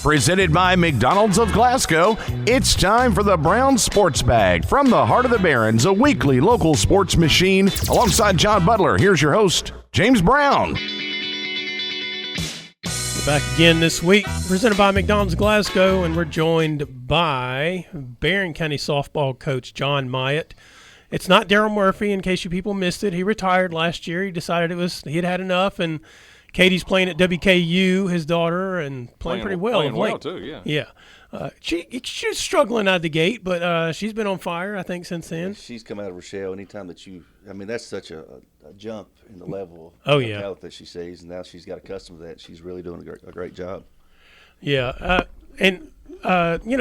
Presented by McDonald's of Glasgow, it's time for the Brown Sports Bag from the heart of the Barrens, a weekly local sports machine. Alongside John Butler, here's your host, James Brown. We're back again this week, presented by McDonald's of Glasgow, and we're joined by Barren County softball coach Jon Myatt. It's not Daryl Murphy, in case you people missed it. He retired last year. He decided he had had enough, and Katie's playing at WKU, his daughter, and playing pretty well. Playing well, too, yeah. Yeah. She's struggling out of the gate, but she's been on fire, I think, since then. She's come out of her shell anytime that that's such a jump in the level of talent that she sees, and now she's got accustomed to that. She's really doing a great job. Yeah.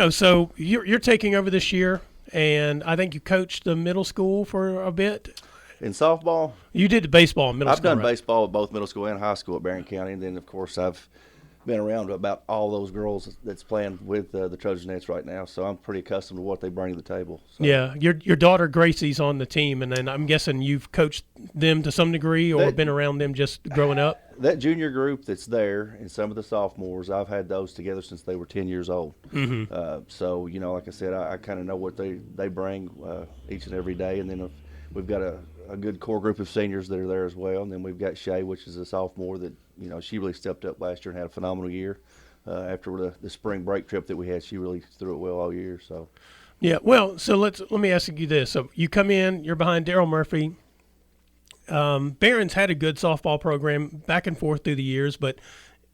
So you're taking over this year, and I think you coached the middle school for a bit. In softball? You did the baseball in middle school, I've done right? baseball at both middle school and high school at Barren County, and then, of course, I've been around about all those girls that's playing with the Trojanettes right now, so I'm pretty accustomed to what they bring to the table. So. Yeah, your daughter Gracie's on the team, and then I'm guessing you've coached them to some degree or been around them just growing up? That junior group that's there and some of the sophomores, I've had those together since they were 10 years old. Mm-hmm. So, like I said, I kind of know what they bring each and every day, and then we've got a good core group of seniors that are there as well, and then we've got Shay, which is a sophomore that, she really stepped up last year and had a phenomenal year. After the spring break trip that we had, she really threw it well all year. So, yeah. Well, so let me ask you this: so you come in, you're behind Daryl Murphy. Barron's had a good softball program back and forth through the years, but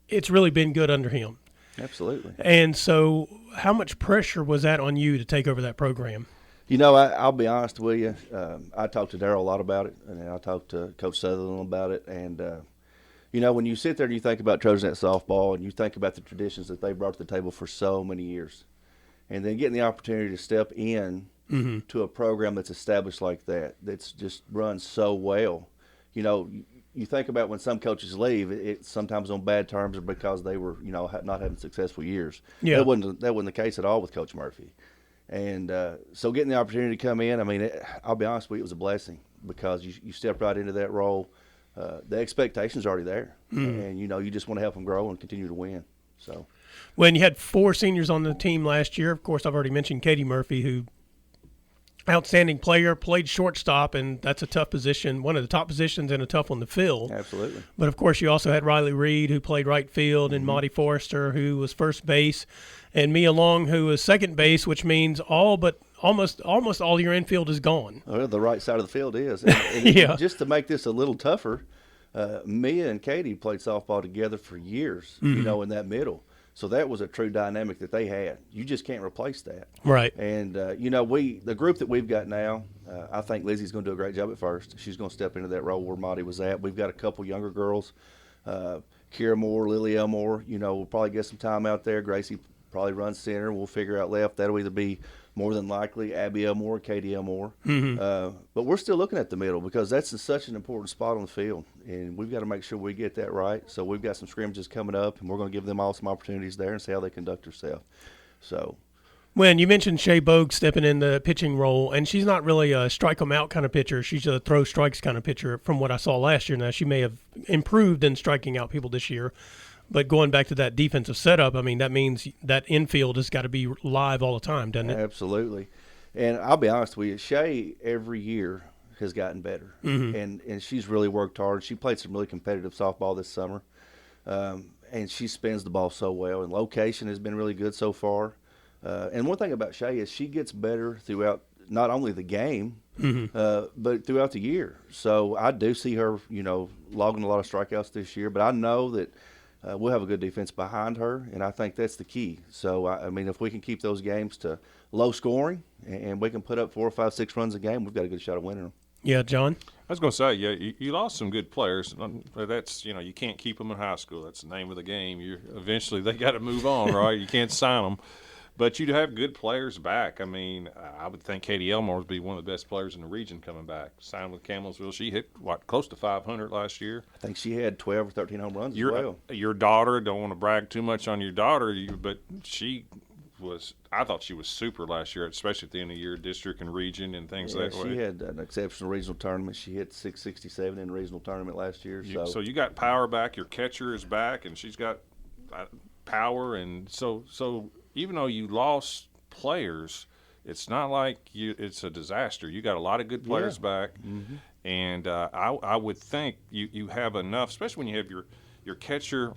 it's really been good under him. Absolutely. And so, how much pressure was that on you to take over that program? I'll be honest with you. I talked to Daryl a lot about it, and I talked to Coach Sutherland about it. And, when you sit there and you think about Trojanet softball and you think about the traditions that they brought to the table for so many years, and then getting the opportunity to step in to a program that's established like that's just run so well, you think about when some coaches leave, it's sometimes on bad terms or because they were, not having successful years. Yeah. That wasn't the case at all with Coach Murphy. And so getting the opportunity to come in, I'll be honest with you, it was a blessing because you step right into that role. The expectations are already there, and you just want to help them grow and continue to win. So, when you had 4 seniors on the team last year, of course, I've already mentioned Katie Murphy, who outstanding player, played shortstop, and that's a tough position, one of the top positions and a tough one to fill. Absolutely. But of course, you also had Riley Reed, who played right field, and Monty Forrester, who was first base, and Mia Long, who was second base, which means almost all your infield is gone. Well, the right side of the field is. And Yeah. Just to make this a little tougher, Mia and Katie played softball together for years, in that middle. So that was a true dynamic that they had. You just can't replace that. Right. And, the group that we've got now, I think Lizzie's going to do a great job at first. She's going to step into that role where Monty was at. We've got a couple younger girls, Kira Moore, Lily Elmore. We'll probably get some time out there. Gracie probably runs center. We'll figure out left. That'll either be more than likely Abby Elmore or Katie Elmore. But we're still looking at the middle because that's such an important spot on the field, and we've got to make sure we get that right. So we've got some scrimmages coming up, and we're going to give them all some opportunities there and see how they conduct themselves. So, when you mentioned Shay Bogue stepping in the pitching role, and she's not really a strike 'em out kind of pitcher. She's a throw strikes kind of pitcher from what I saw last year. Now, she may have improved in striking out people this year. But going back to that defensive setup, that means that infield has got to be live all the time, doesn't it? Absolutely. And I'll be honest with you, Shay every year has gotten better. And she's really worked hard. She played some really competitive softball this summer. And she spins the ball so well. And location has been really good so far. And one thing about Shay is she gets better throughout not only the game, but throughout the year. So I do see her, logging a lot of strikeouts this year. But I know that we'll have a good defense behind her, and I think that's the key. So, if we can keep those games to low scoring and we can put up 4, 5, 6 runs a game, we've got a good shot at winning them. Yeah, John? I was going to say, yeah, you lost some good players. That's, you can't keep them in high school. That's the name of the game. Eventually they got to move on, right? You can't sign them. But you have good players back. I would think Katie Elmore would be one of the best players in the region coming back. Signed with Campbellsville. She hit, close to 500 last year. I think she had 12 or 13 home runs as well. Your daughter, don't want to brag too much on your daughter, but I thought she was super last year, especially at the end of the year, district and region and things that way. She had an exceptional regional tournament. She hit 667 in the regional tournament last year. So you got power back. Your catcher is back, and she's got power, and so even though you lost players, it's not like it's a disaster. You got a lot of good players back, and I would think you have enough, especially when you have your catcher.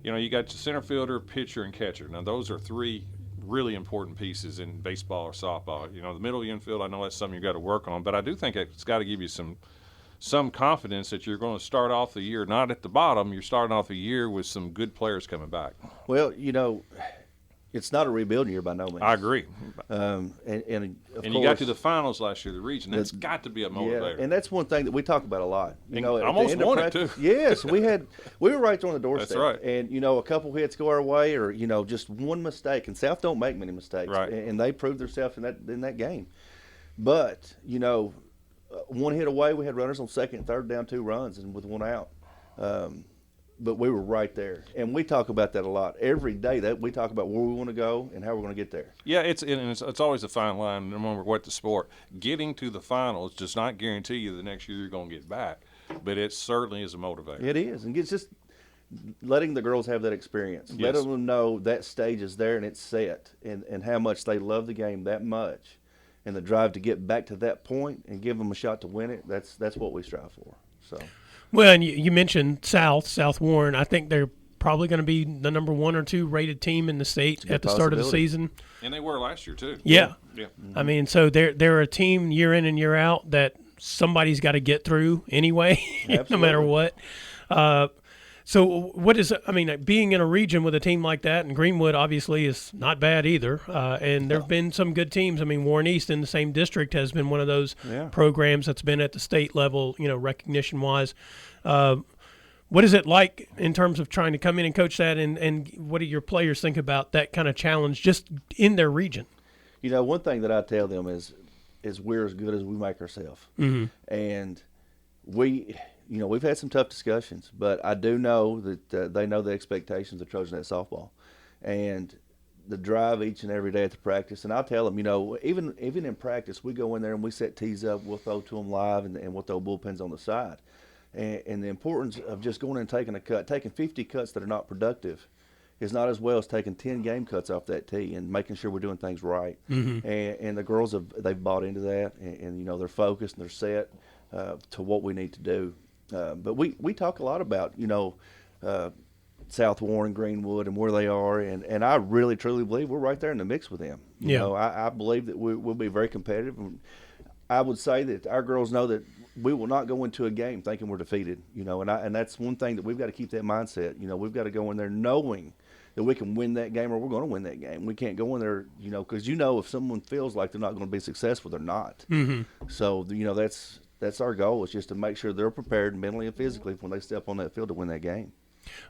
You know, you got your center fielder, pitcher, and catcher. Now those are three really important pieces in baseball or softball. You know, the middle infield, I know that's something you got to work on, but I do think it's got to give you some confidence that you're going to start off the year not at the bottom. You're starting off the year with some good players coming back. Well, you know, it's not a rebuilding year by no means. I agree. And you got to the finals last year, the region. That's got to be a motivator. Yeah, and that's one thing that we talk about a lot. You know, almost won it too. Yes, we were right there on the doorstep. That's right. And you know, a couple hits go our way, or you know, just one mistake. And South don't make many mistakes. Right. And they proved themselves in that game. But you know, one hit away, we had runners on second and third, down 2 runs, and with 1 out. But we were right there, and we talk about that a lot every day. That we talk about where we want to go and how we're going to get there. Yeah, it's always a fine line, no matter what the sport. Getting to the finals does not guarantee you the next year you're going to get back, but it certainly is a motivator. It is, and it's just letting the girls have that experience, letting them know that stage is there and it's set, and how much they love the game that much, and the drive to get back to that point and give them a shot to win it. That's what we strive for. So. Well, and you mentioned South Warren. I think they're probably going to be the number 1 or 2 rated team in the state at the start of the season. And they were last year too. Yeah. Mm-hmm. I mean, so they're a team year in and year out that somebody's got to get through anyway, no matter what. So what is – I mean, being in a region with a team like that, and Greenwood obviously is not bad either, and there have been some good teams. I mean, Warren East in the same district has been one of those programs that's been at the state level, you know, recognition-wise. What is it like in terms of trying to come in and coach that, and what do your players think about that kind of challenge just in their region? You know, one thing that I tell them is we're as good as we make ourselves. Mm-hmm. And you know, we've had some tough discussions, but I do know that they know the expectations of Trojan Net softball, and the drive each and every day at the practice. And I'll tell them, you know, even in practice, we go in there and we set tees up. We'll throw to them live, and we'll throw bullpens on the side. And the importance of just going and taking a cut, taking 50 cuts that are not productive, is not as well as taking 10 game cuts off that tee and making sure we're doing things right. Mm-hmm. And the girls they've bought into that, and you know, they're focused and they're set to what we need to do. But we talk a lot about, you know, South Warren, Greenwood, and where they are, and I really truly believe we're right there in the mix with them. You know, I believe that we'll be very competitive. And I would say that our girls know that we will not go into a game thinking we're defeated. You know, and that's one thing that we've got to keep that mindset. You know, we've got to go in there knowing that we can win that game, or we're going to win that game. We can't go in there, you know, because you know if someone feels like they're not going to be successful, they're not. Mm-hmm. So you know that's our goal, is just to make sure they're prepared mentally and physically when they step on that field to win that game.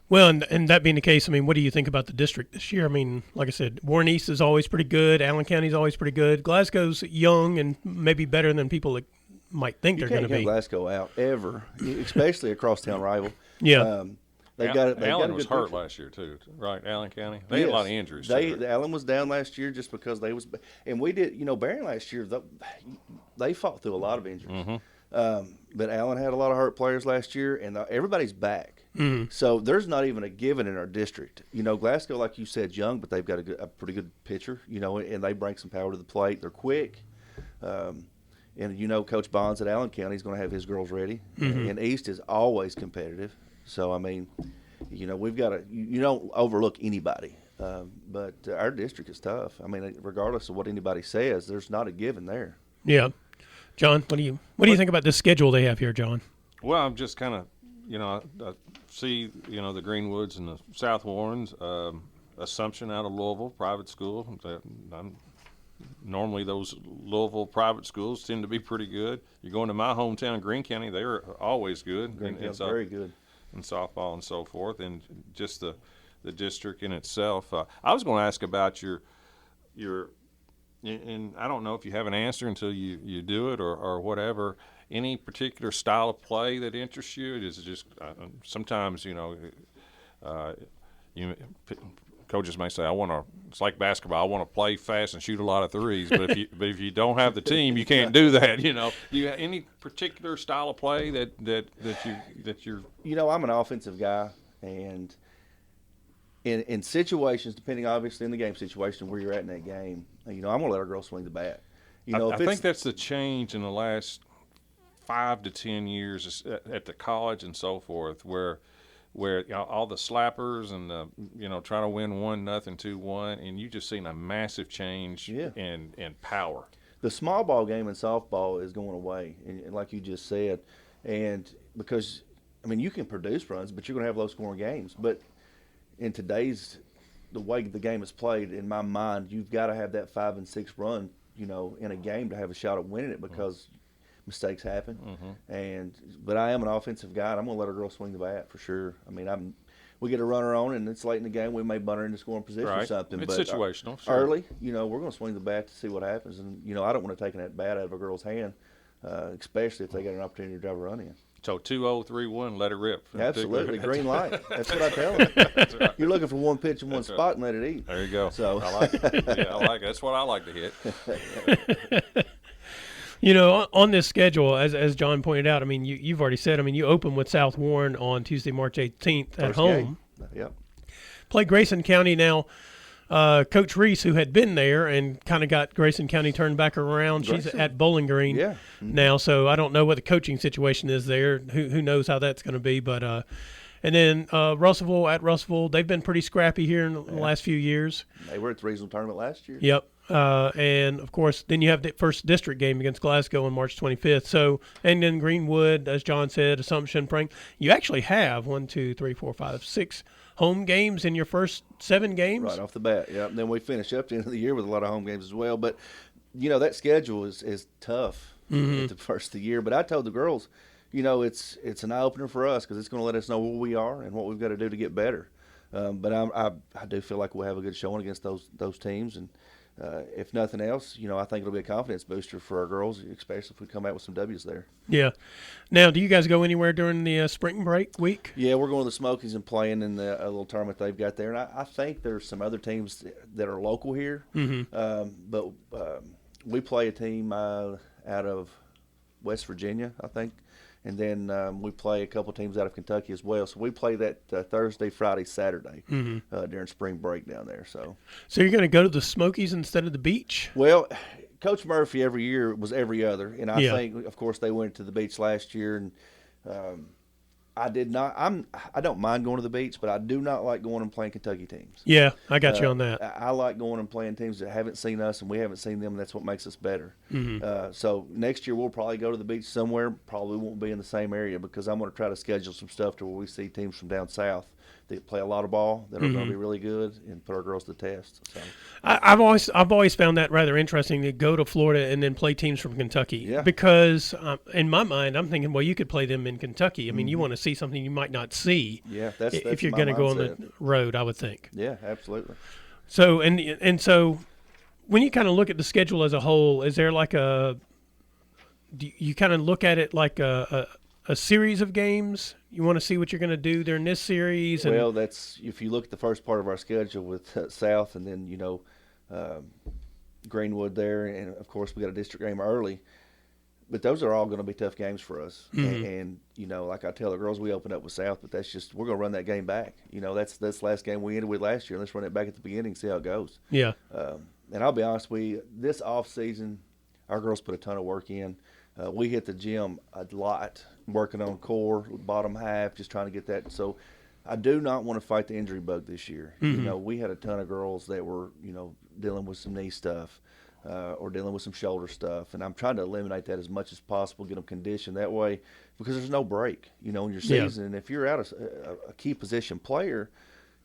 Well, and that being the case, I mean, what do you think about the district this year? I mean, like I said, Warren East is always pretty good. Allen County is always pretty good. Glasgow's young and maybe better than people might think they're going to be. You can't get Glasgow out ever, especially a crosstown rival. Yeah. Allen was hurt last year too, right? Allen County, they had a lot of injuries. Allen was down last year just because and we did. You know, Barren last year they fought through a lot of injuries. Mm-hmm. But Allen had a lot of hurt players last year, and everybody's back. Mm-hmm. So there's not even a given in our district. You know, Glasgow, like you said, young, but they've got a pretty good pitcher. You know, and they bring some power to the plate. They're quick. And you know, Coach Bonds at Allen County is going to have his girls ready. Mm-hmm. And East is always competitive. So I mean, you know, we've got to. You don't overlook anybody. But our district is tough. I mean, regardless of what anybody says, there's not a given there. Yeah. John, what do you think about this schedule they have here, John? Well, I'm just kind of, you know, I see, you know, the Greenwoods and the South Warrens, Assumption out of Louisville, private school. Normally those Louisville private schools tend to be pretty good. You're going to my hometown, Greene County, they are always good. Greene County, very good. In softball and so forth, and just the district in itself. I was going to ask about your and I don't know if you have an answer until you do it or whatever. Any particular style of play that interests you? Is it just sometimes, you know, coaches may say, it's like basketball. I want to play fast and shoot a lot of threes. But if you don't have the team, you can't do that. You know, do you have any particular style of play that you're? You know, I'm an offensive guy, and I really truly believe we're right there in the mix with them. You know, I believe that we will not go into a game thinking we're defeated. You know, there's not even a given in our district. You know, and that's one thing that we've got to. You know, we've got to mentally and physically when they step on that field to win that game. You can't go in there, you know, if someone feels like they're not going to be successful, they're not. You know, and that's in situations, depending obviously in the game situation where you're at in that game, I'm going to let our girls swing the bat. I think that's the change in the last 5 to 10 years at the college and so forth, where all the slappers and the trying to win 1-0, 2-1, and you just seen a massive change in power. The small ball game in softball is going away, and like you just said, and because you can produce runs, but you're going to have low scoring games. But in today's the way the game is played, in my mind, you've got to have that 5 and 6 run, in a game to have a shot at winning it because mistakes happen. But I am an offensive guy. And I'm going to let our girls swing the bat for sure. We get a runner on, and it's late in the game. We may bunt her into scoring position or something. It's but situational. Sure. Early, we're going to swing the bat to see what happens. And, I don't want to take that bat out of a girl's hand, especially if they got an opportunity to drive a run in. So 2-0, 3-1, let it rip. Absolutely, green light. That's what I tell them. That's right. You're looking for one pitch in one spot and let it eat. There you go. So I like it. Yeah, I like it. That's what I like to hit. On this schedule, as John pointed out, you've already said, you open with South Warren on Tuesday, March 18th at home. Yep. Play Grayson County now. Coach Reese, who had been there and kind of got Grayson County turned back around, she's at Bowling Green now, so I don't know what the coaching situation is there. Who knows how that's going to be, but and then Russellville at Russellville, they've been pretty scrappy here in the last few years. They were at the regional tournament last year. Yep. And of course, then you have the first district game against Glasgow on March 25th. So, and then Greenwood, as John said, Assumption, Frank. You actually have 6 home games in your first 7 games. Right off the bat, yeah. And then we finish up the end of the year with a lot of home games as well. But that schedule is tough at the first of the year. But I told the girls, it's an eye opener for us because it's going to let us know where we are and what we've got to do to get better. But I do feel like we'll have a good showing against those teams. And if nothing else, I think it'll be a confidence booster for our girls, especially if we come out with some W's there. Yeah. Now, do you guys go anywhere during the spring break week? Yeah, we're going to the Smokies and playing in the little tournament they've got there. And I think there's some other teams that are local here. But we play a team out of West Virginia, I think. And then we play a couple teams out of Kentucky as well. So we play that Thursday, Friday, Saturday during spring break down there. So you're going to go to the Smokies instead of the beach? Well, Coach Murphy every year was every other. And I think, of course, they went to the beach last year. And I did not. I don't mind going to the beach, but I do not like going and playing Kentucky teams. Yeah, I got you on that. I like going and playing teams that haven't seen us and we haven't seen them, and that's what makes us better. So next year we'll probably go to the beach somewhere. Probably won't be in the same area because I'm going to try to schedule some stuff to where we see teams from down south that play a lot of ball that are going to be really good and put our girls to the test. So. I've always found that rather interesting to go to Florida and then play teams from Kentucky because in my mind I'm thinking, well, you could play them in Kentucky. You want to see something you might not see. Yeah, that's if you're going to go on the road, I would think. Yeah, absolutely. So and so when you kind of look at the schedule as a whole, is there like do you kind of look at it like a series of games? You want to see what you're going to do during this series? Well, that's if you look at the first part of our schedule with South and then, Greenwood there. And, of course, we got a district game early. But those are all going to be tough games for us. And like I tell the girls, we open up with South, but that's just we're going to run that game back. That's the last game we ended with last year. Let's run it back at the beginning, see how it goes. Yeah. And I'll be honest with you, this off season, our girls put a ton of work in. We hit the gym a lot, working on core, bottom half, just trying to get that. So I do not want to fight the injury bug this year. We had a ton of girls that were, dealing with some knee stuff or dealing with some shoulder stuff. And I'm trying to eliminate that as much as possible, get them conditioned that way because there's no break, in your season. And if you're out a key position player,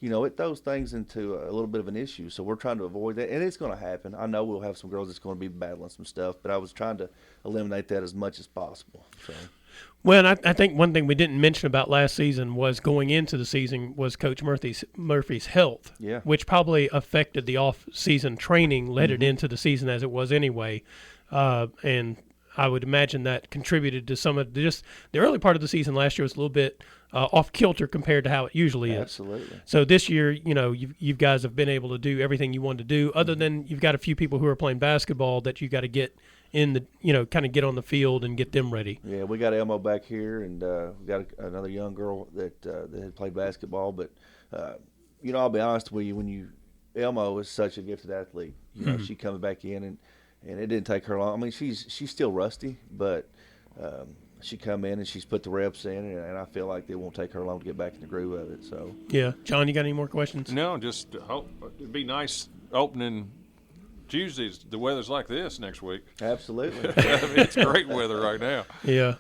it throws things into a little bit of an issue. So we're trying to avoid that. And it's going to happen. I know we'll have some girls that's going to be battling some stuff, but I was trying to eliminate that as much as possible. So. Well, and I think one thing we didn't mention about last season was going into the season was Coach Murphy's health, which probably affected the off-season training, led it into the season as it was anyway. And I would imagine that contributed to some of the early part of the season last year was a little bit off kilter compared to how it usually is. Absolutely. So this year, you guys have been able to do everything you wanted to do, other than you've got a few people who are playing basketball that you got to get in the, kind of get on the field and get them ready. Yeah, we got Elmo back here, and we got another young girl that had played basketball, but I'll be honest with you. Elmo is such a gifted athlete. She coming back in, and it didn't take her long. I mean, she's still rusty, but she come in and she's put the reps in, and I feel like it won't take her long to get back in the groove of it. So yeah, John, you got any more questions? No, just hope it'd be nice opening Tuesdays. The weather's like this next week. absolutely. I mean, it's great weather right now. Yeah.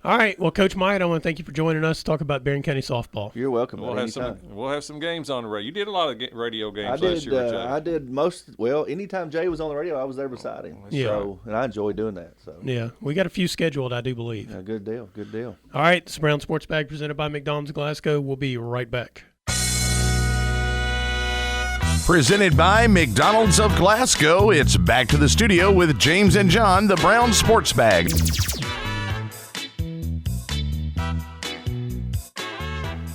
All right. Well, Coach Myatt, I want to thank you for joining us to talk about Barren County softball. You're welcome. We'll have some games on the radio. You did a lot of radio games I last did. year, Jay. I did most. Well, anytime Jay was on the radio, I was there beside him. Yeah. So, and I enjoyed doing that. So Yeah, we got a few scheduled, I do believe. yeah, good deal. Good deal. All right, this is Brown Sports Bag presented by McDonald's Glasgow. We'll be right back. Presented by McDonald's of Glasgow, it's back to the studio with James and John, the Brown Sports Bag.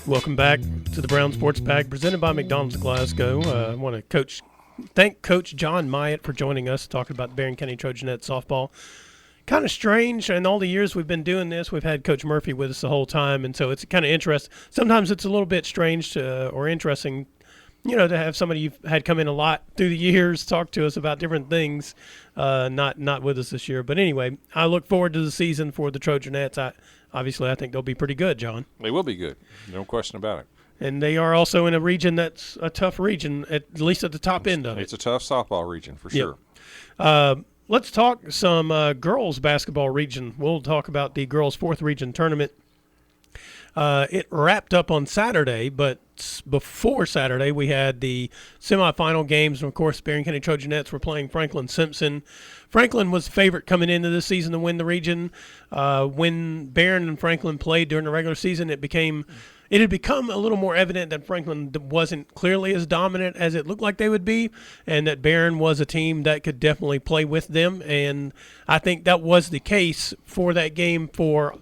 Welcome back to the Brown Sports Bag presented by McDonald's Glasgow. I want to thank Coach Jon Myatt for joining us, talking about the Barren County Trojanettes softball. Kind of strange, in all the years we've been doing this, we've had Coach Murphy with us the whole time, and so it's kind of interesting. Sometimes it's a little bit strange or interesting, to have somebody you've had come in a lot through the years, talk to us about different things, not with us this year. But anyway, I look forward to the season for the Trojanettes. Obviously, I think they'll be pretty good, John. They will be good. No question about it. And they are also in a region that's a tough region, at least at the top end of it. It's a tough softball region for sure. Let's talk some girls basketball region. We'll talk about the girls' 4th region tournament. It wrapped up on Saturday, but before Saturday, we had the semifinal games. And, of course, Barren County Trojanettes were playing Franklin Simpson. Franklin was the favorite coming into this season to win the region. When Barren and Franklin played during the regular season, it had become a little more evident that Franklin wasn't clearly as dominant as it looked like they would be, and that Barren was a team that could definitely play with them. And I think that was the case for that game for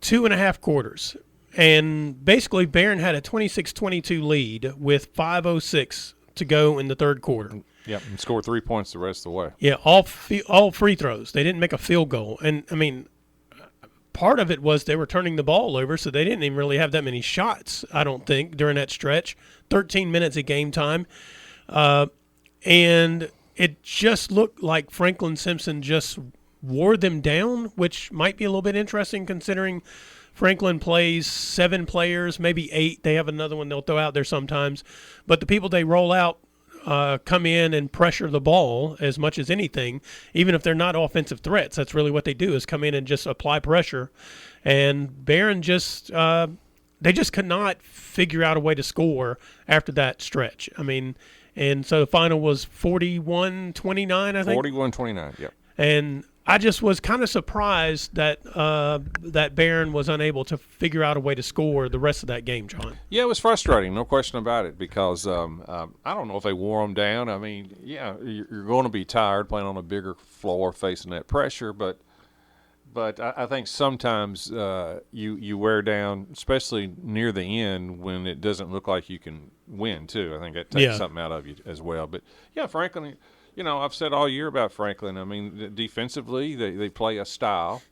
2.5 quarters. And basically, Barren had a 26-22 lead with 5:06 to go in the third quarter. Yep, and scored 3 points the rest of the way. Yeah, all free throws. They didn't make a field goal. And, I mean, part of it was they were turning the ball over, so they didn't even really have that many shots, I don't think, during that stretch. 13 minutes of game time. And it just looked like Franklin Simpson just wore them down, which might be a little bit interesting considering Franklin plays 7 players, maybe 8. They have another one they'll throw out there sometimes. But the people they roll out come in and pressure the ball as much as anything, even if they're not offensive threats. That's really what they do, is come in and just apply pressure. And Barren they just could not figure out a way to score after that stretch. I mean, and so the final was 41-29, I think. 41-29, yep. And I just was kind of surprised that that Barren was unable to figure out a way to score the rest of that game, John. Yeah, it was frustrating, no question about it, because I don't know if they wore them down. I mean, yeah, you're going to be tired playing on a bigger floor facing that pressure, but I think sometimes you wear down, especially near the end when it doesn't look like you can win, too. I think that takes something out of you as well. But, yeah, Franklin – I've said all year about Franklin. I mean, defensively, they play a style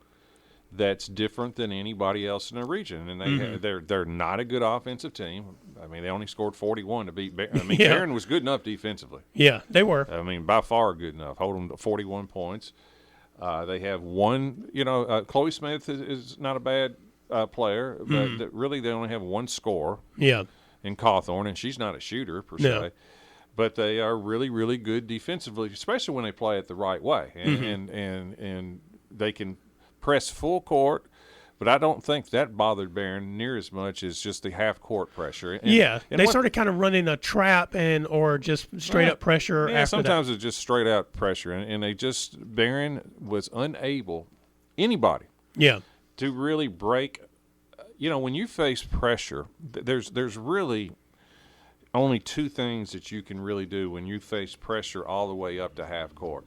that's different than anybody else in the region, and they're not a good offensive team. I mean, they only scored 41 to beat Barren. I mean, Barren was good enough defensively. Yeah, they were. I mean, by far good enough. Hold them to 41 points. They have one. Chloe Smith is not a bad player, but really they only have one score. Yeah. In Cawthorn, and she's not a shooter per se. But they are really, really good defensively, especially when they play it the right way. And they can press full court, but I don't think that bothered Barren near as much as just the half-court pressure. They started kind of running a trap or just straight-up pressure after sometimes that. It's just straight-out pressure. And Barren was unable, anybody, to really break. When you face pressure, there's really – only 2 things that you can really do when you face pressure all the way up to half court.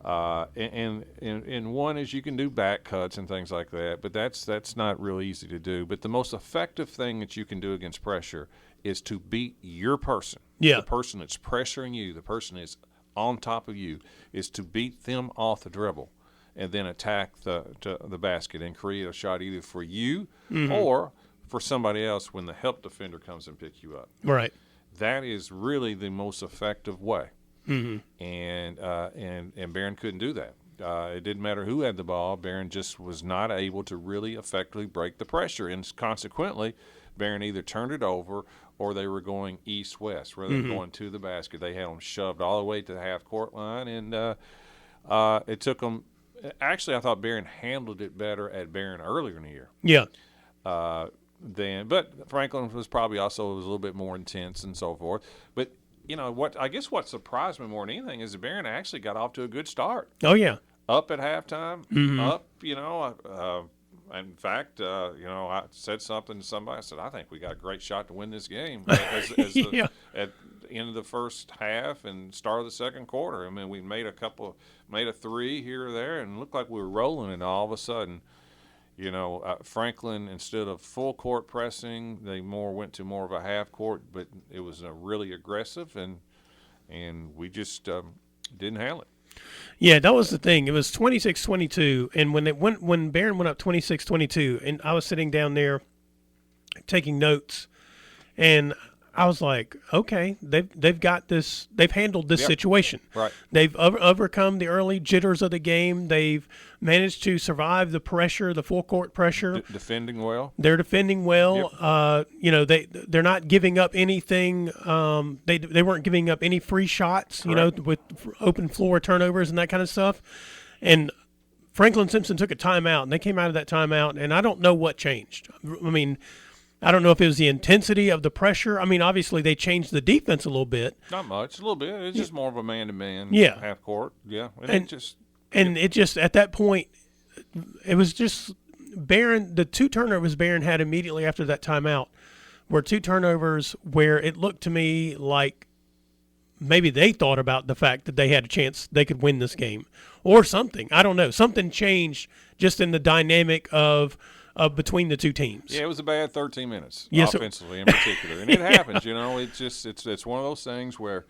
And one is you can do back cuts and things like that, but that's not really easy to do. But the most effective thing that you can do against pressure is to beat your person. Yeah. The person that's pressuring you, the person that's on top of you, is to beat them off the dribble and then attack the basket and create a shot either for you or for somebody else when the help defender comes and pick you up. Right. That is really the most effective way. Mm-hmm. And Barren couldn't do that. It didn't matter who had the ball. Barren just was not able to really effectively break the pressure, and consequently, Barren either turned it over or they were going east-west rather than going to the basket. They had them shoved all the way to the half-court line, and it took them. Actually, I thought Barren handled it better at Barren earlier in the year. Yeah. But Franklin was probably also a little bit more intense and so forth. But what surprised me more than anything is that Barren actually got off to a good start. Oh yeah. Up at halftime, up. In fact, I said something to somebody. I said, I think we got a great shot to win this game at the end of the first half and start of the second quarter. I mean, we made a three here or there, and looked like we were rolling. And all of a sudden, Franklin, instead of full court pressing, they went to more of a half court, but it was really aggressive, and we just didn't handle it. Yeah, that was the thing. It was 26-22, and when Barren went up 26-22, and I was sitting down there taking notes, and I was like, okay, they've got this. They've handled this situation. Right. They've overcome the early jitters of the game. They've managed to survive the pressure, the full court pressure. Defending well. They're defending well. Yep. They're not giving up anything. They weren't giving up any free shots. Correct. With open floor turnovers and that kind of stuff. And Franklin Simpson took a timeout, and they came out of that timeout, and I don't know what changed. I mean, I don't know if it was the intensity of the pressure. I mean, obviously they changed the defense a little bit. Not much, a little bit. It's just more of a man-to-man half court. Yeah, and it just at that point, it was just Barren. The two turnovers Barren had immediately after that timeout were two turnovers where it looked to me like maybe they thought about the fact that they had a chance they could win this game or something. I don't know. Something changed just in the dynamic of between the two teams. Yeah, it was a bad 13 minutes Yes, offensively in particular, and it happens. It's one of those things where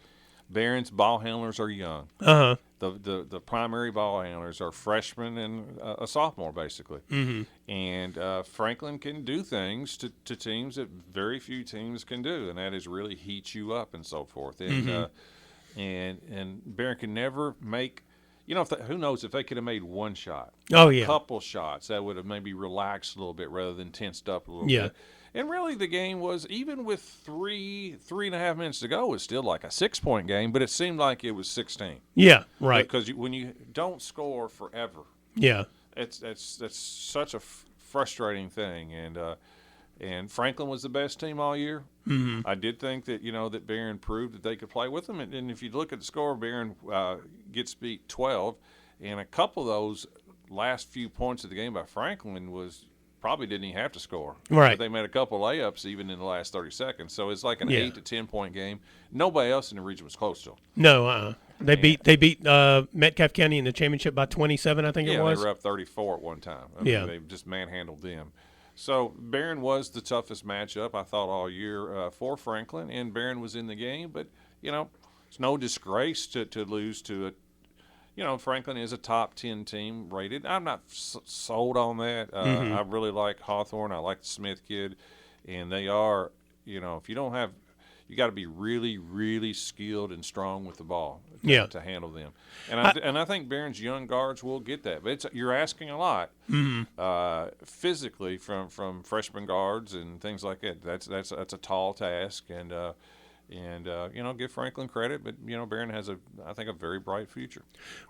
Barron's ball handlers are young. The primary ball handlers are freshmen and a sophomore basically, and Franklin can do things to teams that very few teams can do, and that is really heat you up and so forth. And and Barren can never make. Who knows if they could have made one shot, a couple shots, that would have maybe relaxed a little bit rather than tensed up a little bit. And really the game was, even with 3.5 minutes to go, was still like a 6-point game, but it seemed like it was 16. Yeah, right. Because when you don't score forever, that's such a frustrating thing. And Franklin was the best team all year. I did think that that Barren proved that they could play with them. And if you look at the score, Barren gets beat 12, and a couple of those last few points of the game by Franklin probably didn't even have to score. Right. But they made a couple layups even in the last 30 seconds. So it's like an 8 to 10 point game. Nobody else in the region was close to them. No, they beat Metcalfe County in the championship by 27, I think it was. Yeah, they were up 34 at one time. They just manhandled them. So Barren was the toughest matchup, I thought, all year for Franklin, and Barren was in the game. But, it's no disgrace to lose to Franklin is a top 10 team rated. I'm not sold on that. I really like Hawthorne. I like the Smith kid. And they are, if you don't have – you got to be really, really skilled and strong with the ball to handle them. And I think Barron's young guards will get that. But you're asking a lot physically from freshman guards and things like that. That's a tall task. And give Franklin credit, but Barren has I think a very bright future.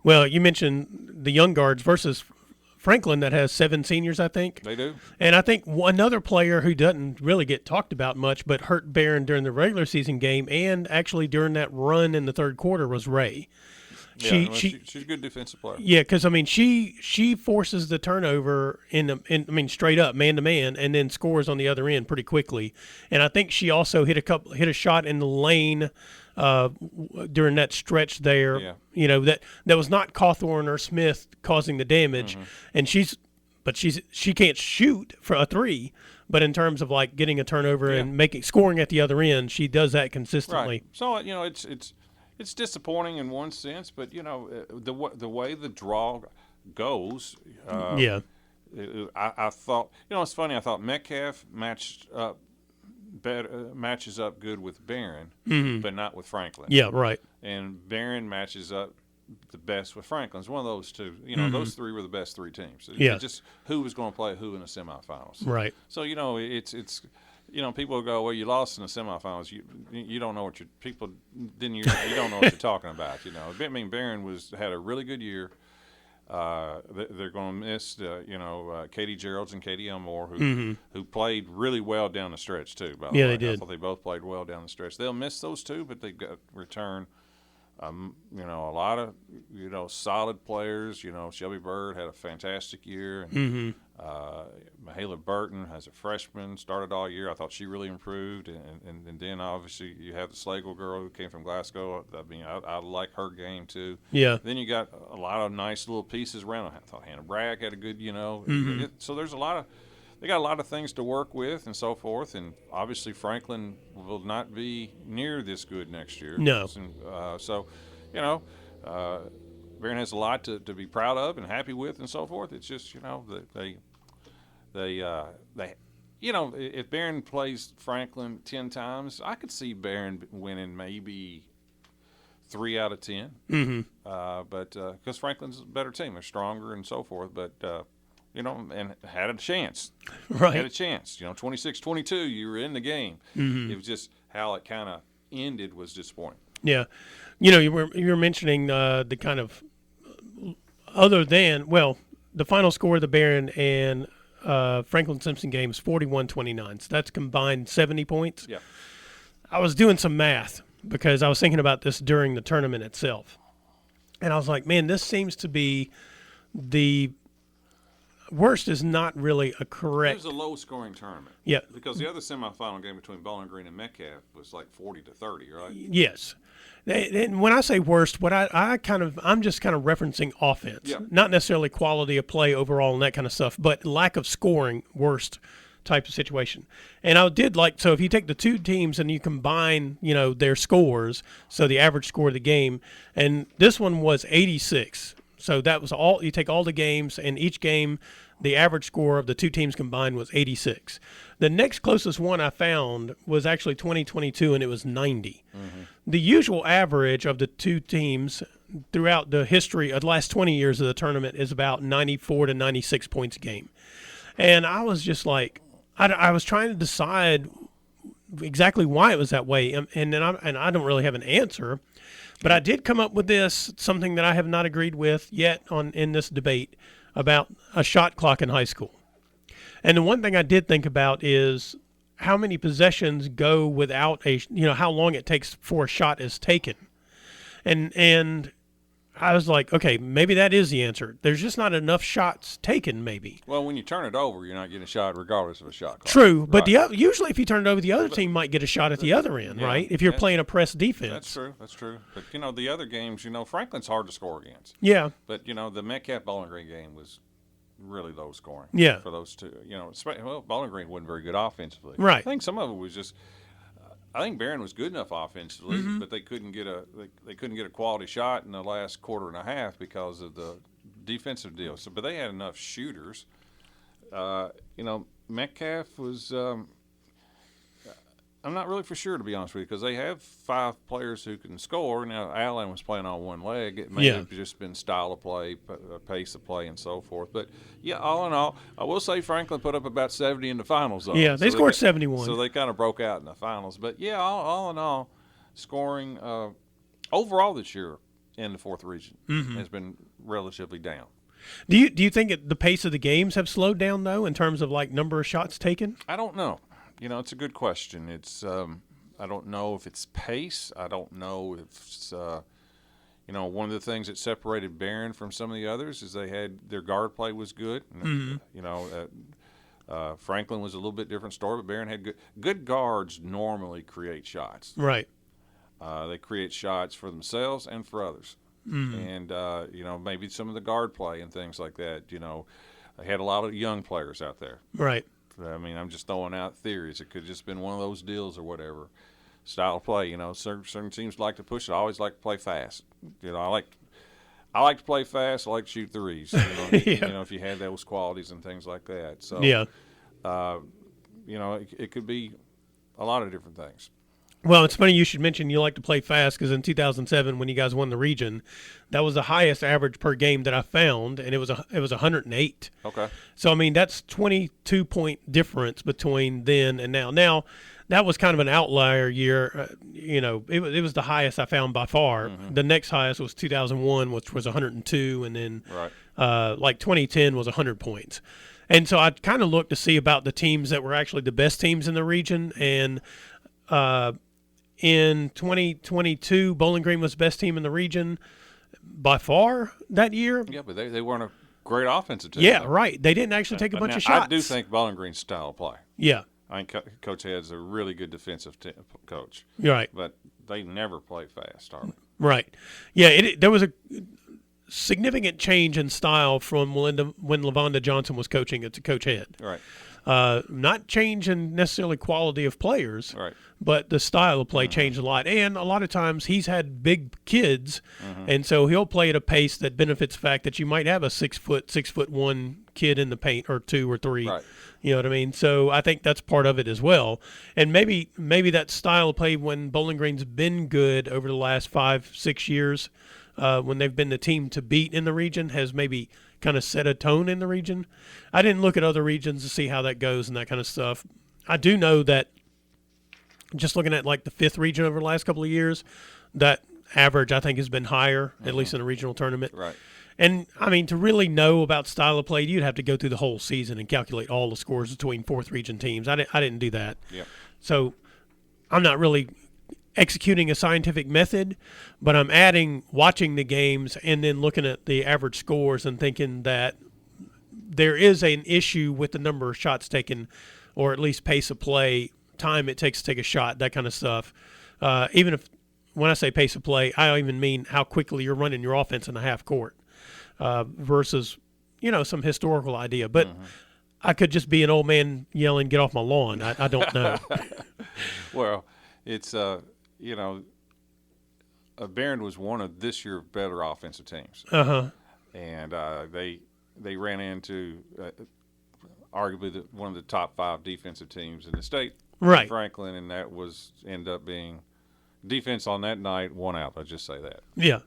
Well, you mentioned the young guards versus Franklin that has 7 seniors, I think. They do. And I think another player who doesn't really get talked about much but hurt Barren during the regular season game and actually during that run in the third quarter was Ray. She's a good defensive player. Yeah, because she forces the turnover straight up man to man, and then scores on the other end pretty quickly. And I think she also hit a shot in the lane during that stretch there. Yeah. That was not Cawthorn or Smith causing the damage, and she can't shoot for a 3. But in terms of like getting a turnover and scoring at the other end, she does that consistently. Right. So it's disappointing in one sense, but the way the draw goes, I thought, it's funny. I thought Metcalf matches up good with Barren, but not with Franklin. Yeah, right. And Barren matches up the best with Franklin. It's one of those two. Those three were the best three teams. Yeah. Just who was going to play who in the semifinals. Right. So it's people go, well, you lost in the semifinals. You don't know what you don't know what you're talking about. I mean, Barren had a really good year. They're going to miss, Katie Geralds and Katie Elmore, who played really well down the stretch too. By the way, they did. I thought they both played well down the stretch. They'll miss those two, but they've got return. A lot of solid players. Shelby Bird had a fantastic year, and Mahala Burton as a freshman started all year. I thought she really improved, and then obviously you have the Slagle girl who came from Glasgow. I mean, I like her game too. Yeah. Then you got a lot of nice little pieces around. I thought Hannah Bragg had a good, so there's they got a lot of things to work with and so forth, and obviously Franklin will not be near this good next year. No. So, Barren has a lot to be proud of and happy with and so forth. It's just, if Barren plays Franklin 10 times, I could see Barren winning maybe 3 out of 10. But because Franklin's a better team, they're stronger and so forth. But and had a chance. Right. Had a chance. 26-22, you were in the game. It was just how it kind of ended was disappointing. Yeah. You were mentioning the kind of other than, the final score of the Barren and Franklin Simpson game is 41-29. So that's combined 70 points. Yeah. I was doing some math because I was thinking about this during the tournament itself. And I was like, man, this seems to be the worst is not really a correct. It was a low-scoring tournament. Yeah. Because the other semifinal game between Bowling Green and Metcalf was like 40-30, right? Yes. And when I say worst, what I'm just kind of referencing offense, Yeah. not necessarily quality of play overall and that kind of stuff, but lack of scoring, worst type of situation. And I did so if you take the two teams and you combine, their scores, so the average score of the game, and this one was 86. So that was all. You take all the games, and each game, the average score of the two teams combined was 86. The next closest one I found was actually 2022, and it was 90. The usual average of the two teams throughout the history of the last 20 years of the tournament is about 94 to 96 points a game. And I was just like, I was trying to decide exactly why it was that way, and I don't really have an answer. But I did come up with something that I have not agreed with yet in this debate about a shot clock in high school. And the one thing I did think about is how many possessions go without how long it takes before a shot is taken. And I was like, okay, maybe that is the answer. There's just not enough shots taken, maybe. Well, when you turn it over, you're not getting a shot regardless of a shot clock. True, but right. usually if you turn it over, the other team might get a shot at the other end, yeah, right? If you're playing a press defense. That's true. But, the other games, Franklin's hard to score against. Yeah. But, the Metcalf Bowling Green game was really low scoring. Yeah. For those two. Bowling Green wasn't very good offensively. Right. I think some of it was just I think Barren was good enough offensively, but they couldn't get a quality shot in the last quarter and a half because of the defensive deal. So, but they had enough shooters. Metcalf was. I'm not really for sure, to be honest with you, because they have 5 players who can score. Now, Allen was playing on one leg. It may have just been style of play, pace of play, and so forth. But, yeah, all in all, I will say Franklin put up about 70 in the finals. Though. Yeah, they scored 71. So they kind of broke out in the finals. But, yeah, all in all, scoring overall this year in the 4th region has been relatively down. Do you think the pace of the games have slowed down, though, in terms of, number of shots taken? I don't know. It's a good question. It's I don't know if it's pace. I don't know if it's one of the things that separated Barren from some of the others is they had their guard play was good. Franklin was a little bit different story, but Barren had good guards. Normally create shots. Right. They create shots for themselves and for others. And maybe some of the guard play and things like that. They had a lot of young players out there. Right. I mean, I'm just throwing out theories. It could have just been one of those deals or whatever. Style of play, certain teams like to push it. I always like to play fast. I I like to play fast. I like to shoot threes. You know, Yeah. you know, if you had those qualities and things like that. So, Yeah. You know, it could be a lot of different things. Well, it's funny you should mention you like to play fast because in 2007, when you guys won the region, that was the highest average per game that I found, and it was 108. Okay. So I mean that's 22-point difference between then and now. Now that was kind of an outlier year. You know, it was the highest I found by far. The next highest was 2001, which was 102, and then like 2010 was 100 points. And so I kind of looked to see about the teams that were actually the best teams in the region, and in 2022, Bowling Green was the best team in the region by far that year. Yeah, but they weren't a great offensive team. Yeah, right. They didn't actually take a bunch of shots. I do think Bowling Green's style of play. Yeah. I think Coach Head's a really good defensive coach. Right. But they never play fast, Harley. Right. Yeah, there was a significant change in style from when LaVonda Johnson was coaching it to Coach Head. Right. Not change in necessarily quality of players, Right. but the style of play changed a lot. And a lot of times he's had big kids, and so he'll play at a pace that benefits the fact that you might have a 6'1" kid in the paint, or 2 or 3. Right. You know what I mean? So I think that's part of it as well. And maybe that style of play, when Bowling Green's been good over the last 5-6 years, when they've been the team to beat in the region, has maybe kind of set a tone in the region. I didn't look at other regions to see how that goes and that kind of stuff. I do know that just looking at like the 5th region over the last couple of years, that average I think has been higher, at least in a regional tournament. Right. And, I mean, to really know about style of play, you'd have to go through the whole season and calculate all the scores between 4th region teams. I didn't do that. Yep. So I'm not really executing a scientific method, but I'm adding watching the games and then looking at the average scores and thinking that there is an issue with the number of shots taken, or at least pace of play, time it takes to take a shot, that kind of stuff. Even if, when I say pace of play, I don't even mean how quickly you're running your offense in the half court versus, you know, some historical idea. But I could just be an old man yelling, "Get off my lawn." I don't know. Well, it's you know, Barren was one of this year's better offensive teams. And they ran into arguably one of the top 5 defensive teams in the state, Right. Franklin, and that ended up being defense on that night won out. I'll just say that. Yeah.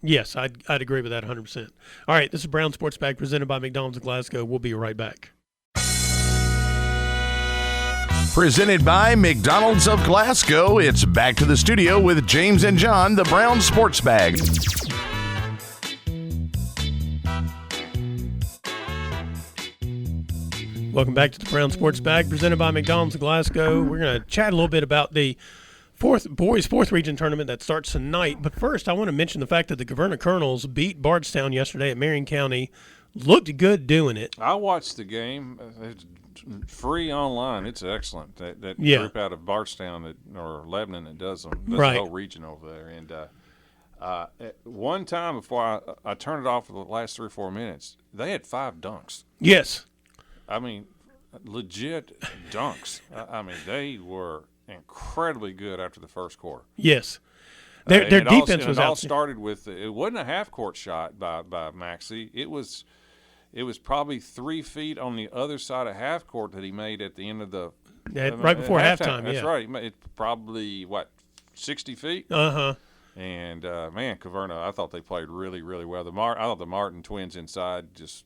Yes, I'd agree with that 100%. All right, this is Brown Sports Bag presented by McDonald's of Glasgow. We'll be right back. Presented by McDonald's of Glasgow, it's back to the studio with James and John, the Brown Sports Bag. Welcome back to the Brown Sports Bag presented by McDonald's of Glasgow. We're going to chat a little bit about the boys 4th region tournament that starts tonight. But first, I want to mention the fact that the Gouverneur Colonels beat Bardstown yesterday at Barren County. Looked good doing it. I watched the game. It's free online. It's excellent. That group out of Bardstown or Lebanon that does them. That's Right. the whole region over there. And at one time before I turned it off for the last 3 or 4 minutes, they had 5 dunks. Yes. I mean, legit dunks. I mean, they were incredibly good after the first quarter. Yes. Their defense was it all out. started with it wasn't a half court shot by Maxey. It was probably 3 feet on the other side of half court that he made at the end of the Right before halftime. That's yeah. right. It's probably 60 feet. And man, Gouverneur, I thought they played really, really well. I thought the Martin twins inside just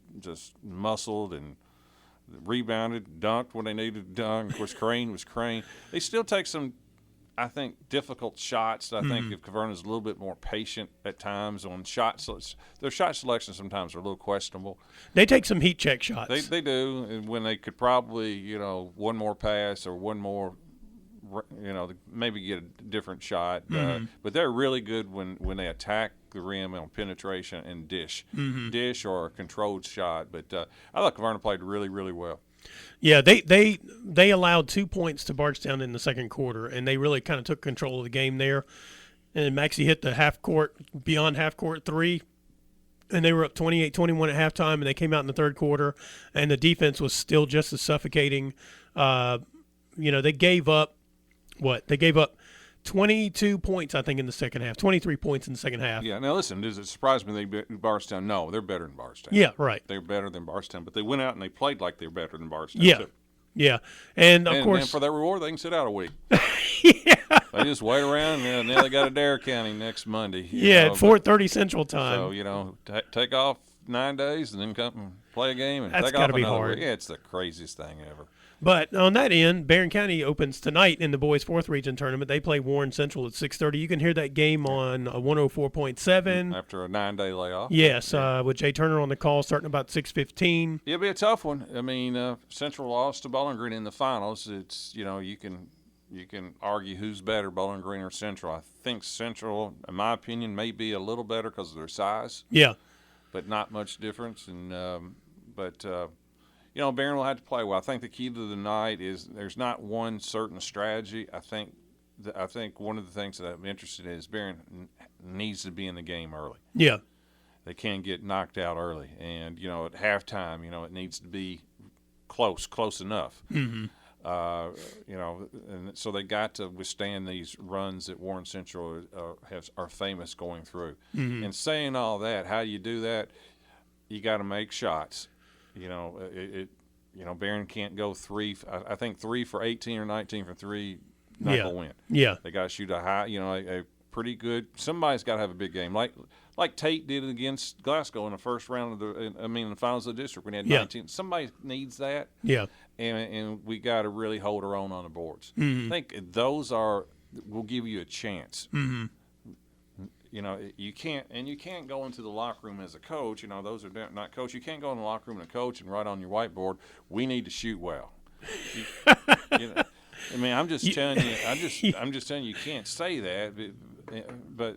muscled and rebounded, dunked when they needed to dunk. Of course, Crane was Crane. They still take some, I think, difficult shots. I think if Gouverneur is a little bit more patient at times on shots, their shot selection sometimes are a little questionable. They take some heat check shots. They do, and when they could probably, one more pass or one more, maybe get a different shot. But they're really good when they attack the rim on penetration and dish or a controlled shot. But I thought Gouverneur played really, really well. Yeah, they allowed 2 points to Bardstown in the second quarter, and they really kind of took control of the game there. And Maxey hit the beyond half court 3, and they were up 28-21 at halftime, and they came out in the third quarter, and the defense was still just as suffocating. They gave up 10 22 points, I think, in the second half. 23 points in the second half. Yeah. Now listen, does it surprise me they beat Bardstown? No, they're better than Bardstown. Yeah, right. They're better than Bardstown, but they went out and they played like they're better than Bardstown. Yeah. too. Yeah. And, of And course. for that reward, they can sit out a week. Yeah. They just wait around, and now they got Adair County next Monday. Yeah, know, at 4:30 Central Time. So, take off 9 days and then come and play a game and That's take gotta off be another hard. week. Yeah, it's the craziest thing ever. But on that end, Barren County opens tonight in the boys' 4th region tournament. They play Warren Central at 6:30. You can hear that game on 104.7. After a 9-day layoff. Yes, with Jay Turner on the call starting about 6:15. It'll be a tough one. I mean, Central lost to Bowling Green in the finals. It's you can argue who's better, Bowling Green or Central. I think Central, in my opinion, may be a little better because of their size. Yeah. But not much difference. And Barron will have to play well. I think the key to the night is there's not one certain strategy. I think one of the things that I'm interested in is Barron needs to be in the game early. Yeah. They can't get knocked out early, and at halftime, it needs to be close enough. Mm-hmm. And so they got to withstand these runs that Warren Central are famous going through. Mm-hmm. And saying all that, how do you do that? You got to make shots. Barron can't go three. I think 3 for 18 or 19 for 3, not gonna win. Yeah. They got to shoot a high. A pretty good. Somebody's got to have a big game, like Tate did against Glasgow in the first round of in the finals of the district when he had 19. Somebody needs that. Yeah. And we got to really hold our own on the boards. Mm-hmm. I think those will give you a chance. Mm-hmm. You can't go into the locker room as a coach. Those are not coach. You can't go in the locker room and coach and write on your whiteboard, we need to shoot well. I'm just telling you. I'm just telling you, you can't say that. But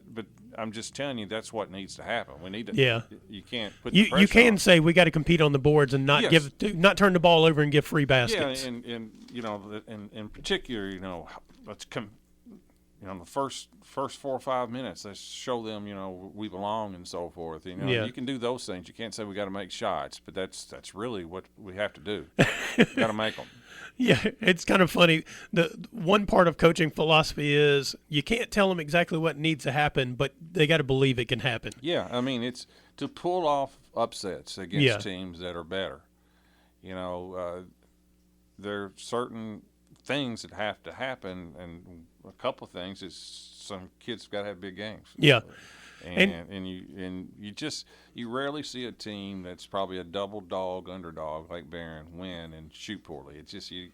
I'm just telling you that's what needs to happen. We need to. Yeah. You can't put the pressure You can on. say we got to compete on the boards and not Yes. not turn the ball over and give free baskets. Yeah, and in particular, let's come. In the first 4 or 5 minutes, let's show them, we belong and so forth. Yeah. You can do those things. You can't say we got to make shots, but that's really what we have to do. We got to make them. Yeah, it's kind of funny. The one part of coaching philosophy is you can't tell them exactly what needs to happen, but they got to believe it can happen. Yeah, it's to pull off upsets against Yeah. teams that are better. There are certain things that have to happen, and a couple of things is some kids got to have big games. Yeah. And you rarely see a team that's probably a double dog underdog like Barron win and shoot poorly. It's just you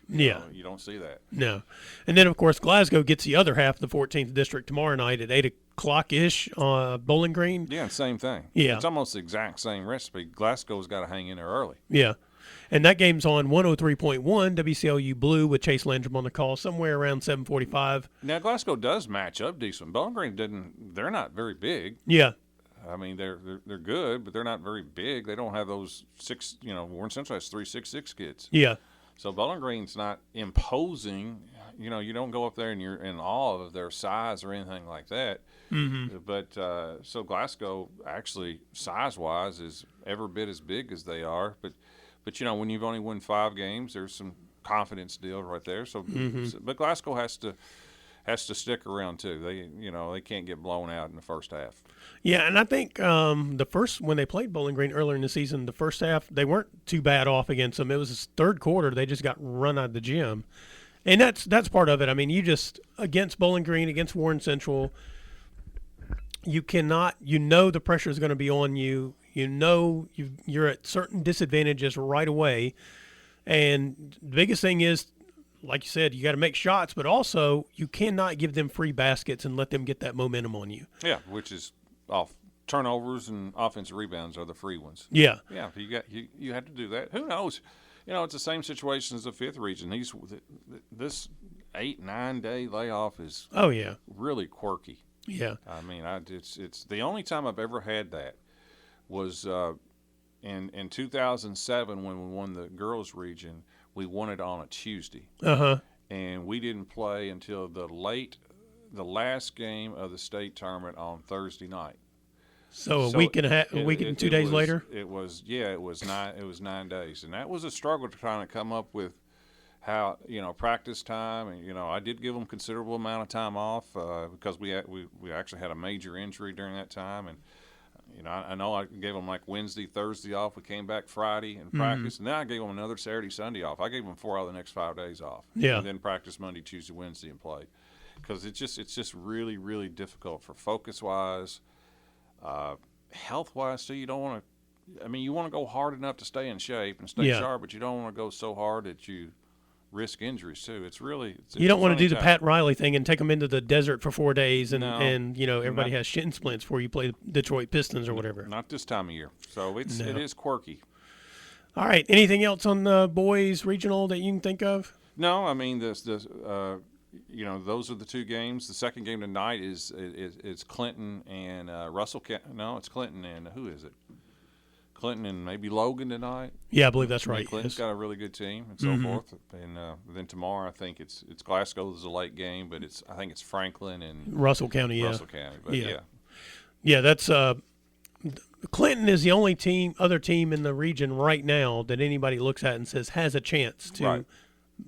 don't see that. No. And then, of course, Glasgow gets the other half of the 14th District tomorrow night at 8 o'clock-ish Bowling Green. Yeah, same thing. Yeah. It's almost the exact same recipe. Glasgow's got to hang in there early. Yeah. And that game's on 103.1 WCLU Blue with Chase Landrum on the call somewhere around 7:45. Now, Glasgow does match up decent. Bowling Green they're not very big. Yeah. They're good, but they're not very big. They don't have those six, Warren Central has 3 6'6" kids. Yeah. So Bowling Green's not imposing. You don't go up there and you're in awe of their size or anything like that. Mm-hmm. But so Glasgow actually size-wise is every bit as big as they are. But when you've only won 5 games, there's some confidence deal right there. So, but Glasgow has to stick around too. They can't get blown out in the first half. Yeah, and I think when they played Bowling Green earlier in the season, the first half they weren't too bad off against them. It was the third quarter they just got run out of the gym, and that's part of it. You just against Bowling Green, against Warren Central, you cannot. The pressure is going to be on you. You're at certain disadvantages right away, and the biggest thing is, like you said, you got to make shots, but also you cannot give them free baskets and let them get that momentum on you. Yeah, which is off turnovers and offensive rebounds are the free ones. Yeah. Yeah, you have to do that. Who knows? It's the same situation as the 5th region. This 8-9 day layoff is really quirky. Yeah. It's the only time I've ever had that was in 2007 when we won the girls region. We won it on a Tuesday. And we didn't play until the last game of the state tournament on Thursday night. So a week and 2 days later. It was 9 days, and that was a struggle to try to come up with how practice time, and I did give them considerable amount of time off because we actually had a major injury during that time, and I know I gave them like Wednesday, Thursday off. We came back Friday and practiced, and then I gave them another Saturday, Sunday off. I gave them 4 out of the next 5 days off. Yeah. And then practice Monday, Tuesday, Wednesday, and played, because it's just really, really difficult for focus wise, health wise too. You don't want to. I mean, you want to go hard enough to stay in shape and stay sharp, but you don't want to go so hard that you risk injuries too. You don't want to do the Pat Riley thing and take them into the desert for 4 days and everybody has shin splints before you play Detroit Pistons or whatever. Not this time of year. So it is quirky. All right. Anything else on the boys regional that you can think of? No, I mean those are the 2 games. The second game tonight is Clinton and Russell. No, it's Clinton and who is it? Clinton and maybe Logan tonight. Yeah, I believe that's right. Clinton's got a really good team and so forth. And then tomorrow, I think it's Glasgow. This is a late game, but I think it's Franklin and Russell County. Yeah, Russell County. But yeah. That's Clinton is the only other team in the region right now that anybody looks at and says has a chance to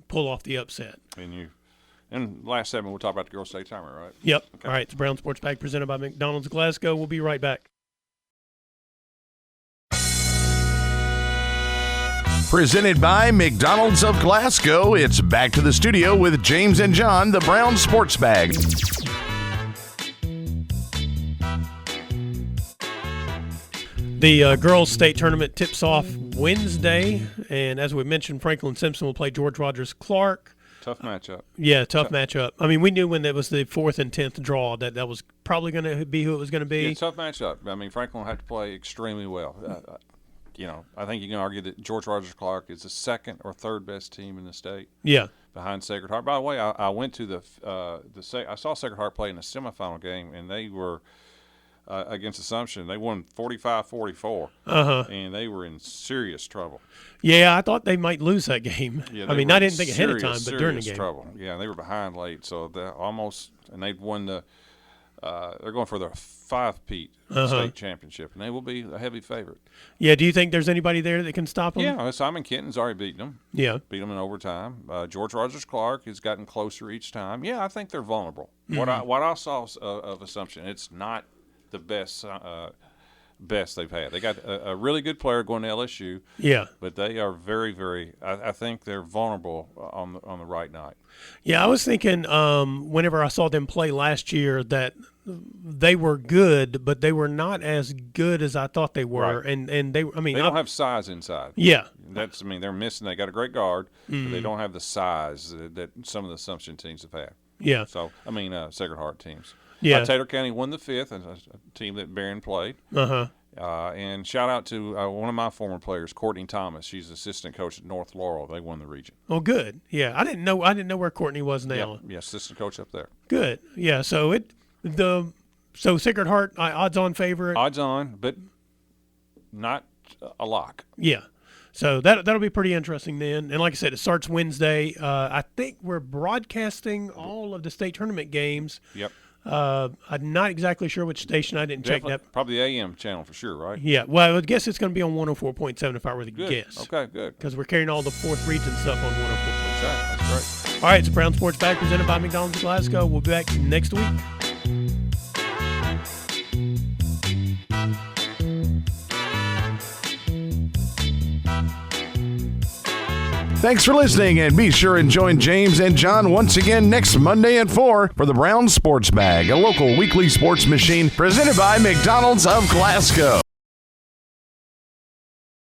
pull off the upset. And last segment, we'll talk about the girls' state tournament, right? Yep. Okay. All right. It's Brown Sports Bag presented by McDonald's Glasgow. We'll be right back. Presented by McDonald's of Glasgow, it's back to the studio with James and John, the Brown Sports Bag. The girls' state tournament tips off Wednesday, and as we mentioned, Franklin Simpson will play George Rogers Clark. Tough matchup. Yeah, tough matchup. I mean, we knew when it was the 4th and 10th draw that was probably going to be who it was going to be. Yeah, tough matchup. I mean, Franklin had to play extremely well. I think you can argue that George Rogers Clark is the 2nd or 3rd best team in the state. Yeah. Behind Sacred Heart. By the way, I went to I saw Sacred Heart play in the semifinal game, and they were against Assumption. They won 45-44, and they were in serious trouble. Yeah, I thought they might lose that game. Yeah, I mean, I didn't think ahead of time, but during the game. Trouble. Yeah, they were behind late, so they've won the. They're going for their 5-peat state championship, and they will be a heavy favorite. Yeah, do you think there's anybody there that can stop them? Yeah, Simon Kenton's already beaten them. Yeah. Beat them in overtime. George Rogers Clark has gotten closer each time. Yeah, I think they're vulnerable. What I saw of Assumption, it's not the best they've had. They got a really good player going to LSU. Yeah. But they are very, very I think they're vulnerable on the right night. Yeah, I was thinking whenever I saw them play last year that they were good, but they were not as good as I thought they were. Right. And they don't have size inside. Yeah. They're missing. They got a great guard, but they don't have the size that some of the Assumption teams have had. Yeah. So, Sacred Heart teams. Yeah. Taylor County won the 5th, a team that Barren played. And shout out to one of my former players, Courtney Thomas. She's assistant coach at North Laurel. They won the region. Oh, good. Yeah, I didn't know where Courtney was now. Yeah, assistant coach up there. Good. Yeah. So Sacred Heart odds-on favorite. Odds-on, but not a lock. Yeah. So that'll be pretty interesting then. And like I said, it starts Wednesday. I think we're broadcasting all of the state tournament games. Yep. I'm not exactly sure which station. I didn't check that. Probably the AM channel for sure, right? Yeah. Well, I would guess it's going to be on 104.7 if I were to guess. Okay, good. Because we're carrying all the 4th region stuff on 104.7. That's great. All right, it's Brown Sports Bag presented by McDonald's Glasgow. We'll be back next week. Thanks for listening, and be sure and join James and John once again next Monday at 4 for the Brown Sports Bag, a local weekly sports machine presented by McDonald's of Glasgow.